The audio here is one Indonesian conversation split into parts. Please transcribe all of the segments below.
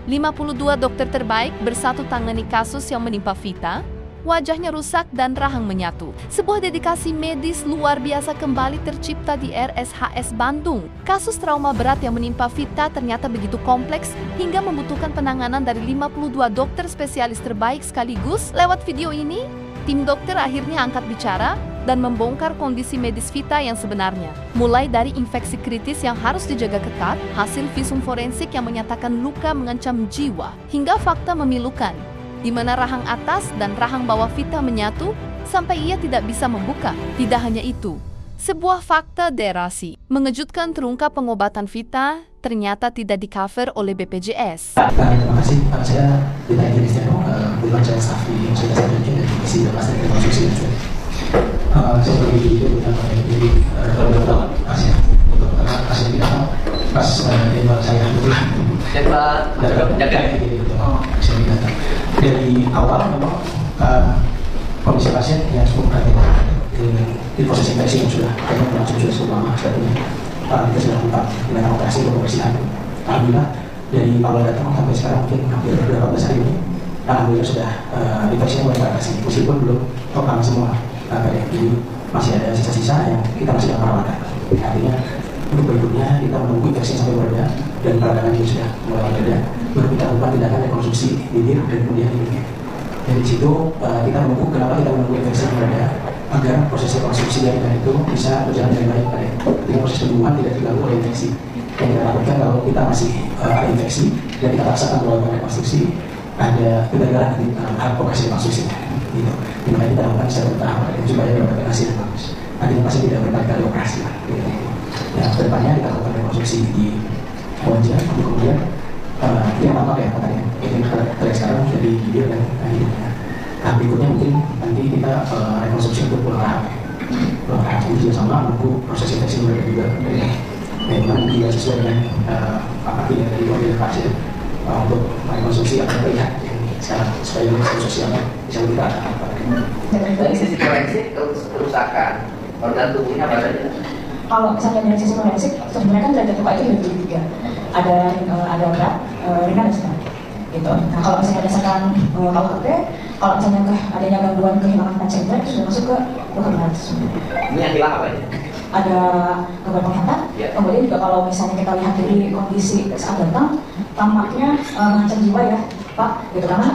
52 dokter terbaik bersatu tangani kasus yang menimpa Vita. Wajahnya rusak dan rahang menyatu. Sebuah dedikasi medis luar biasa kembali tercipta di RSHS Bandung. Kasus trauma berat yang menimpa Vita ternyata begitu kompleks hingga membutuhkan penanganan dari 52 dokter spesialis terbaik sekaligus. Lewat video ini, tim dokter akhirnya angkat bicara dan membongkar kondisi medis Vita yang sebenarnya. Mulai dari infeksi kritis yang harus dijaga ketat, hasil visum forensik yang menyatakan luka mengancam jiwa, hingga fakta memilukan, di mana rahang atas dan rahang bawah Vita menyatu sampai ia tidak bisa membuka. Tidak hanya itu, sebuah fakta derasi mengejutkan terungkap pengobatan Vita ternyata tidak di-cover oleh BPJS. Terima kasih, saya Dita Kristiano, kebetulan saya staf di Universitas Indonesia dan divisi Lepas dan Rekonstruksi. Saya berbagi itu dengan jadi dokter pasien untuk pasien tidak pas jadwal saya jaga pasien datang. Dari awal memang kondisi pasien yang cukup perhatian di proses infeksi yang sudah berlangsung sudah cukup lama. Kita sudah lakukan dengan operasi untuk pembersihan. Alhamdulillah dari awal datang sampai sekarang mungkin hampir beberapa belas hari ini, alhamdulillah sudah infeksinya mulai teratasi meskipun belum total semua. Jadi masih ada sisa-sisa yang kita masih dalam perawatan. Artinya untuk berikutnya kita menunggu infeksi sampai mereda dan peradangan juga sudah mulai mereda. Baru kita lakukan tindakan rekonstruksi bibir dan kemudian hidungnya. Dari situ kita menunggu kenapa kita menunggu infeksi mereda agar proses rekonstruksi dari itu bisa berjalan dengan baik. Dengan proses penyembuhan tidak terganggu oleh infeksi. Yang kita lakukan kalau kita masih ada infeksi dan kita paksakan melakukan rekonstruksi, ada kegagalan di hal operasi rekonstruksinya. Gitu. Dimana kita lakukan secara bertahap supaya mendapatkan hasil yang bagus. Artinya pasti tidak berkali-kali operasi. Gitu. Ya, kedepannya kita lakukan rekonstruksi di wajah, kemudian yang lama ya katanya. Ini kita sekarang dari bibir dan hidungnya. Nah berikutnya mungkin nanti kita rekonstruksi untuk pulang rahang. Pulang rahang ini juga sama menunggu proses infeksi mereka juga. Memang tidak sesuai dengan apa tidak dari organ pasien untuk rekonstruksi akan terlihat. Sekarang supaya rekonstruksi apa bisa kita dari sisi forensik kerusakan organ tubuhnya apa saja? Kalau misalnya dari sisi forensik sebenarnya kan derajat luka itu dibagi tiga, ada berat, ringan dan sedang gitu. Nah kalau misalnya berdasarkan KUHP, kalau misalnya adanya gangguan kehilangan panca indera itu sudah masuk ke luka berat. Ini yang hilang apa ya? Ada gangguan penglihatan, kemudian juga kalau misalnya kita lihat dari kondisi saat datang, tampaknya mengancam jiwa ya Pak, gitu karena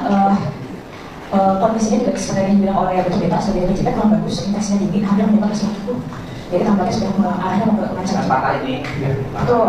kondisinya juga seperti yang dibilang oleh Dr. Dita sebagai pencipta kurang bagus, infeksinya dingin, hampir menembak ke 90. Jadi tampaknya sudah arahnya mengancam jiwa. Patah ini. Betul.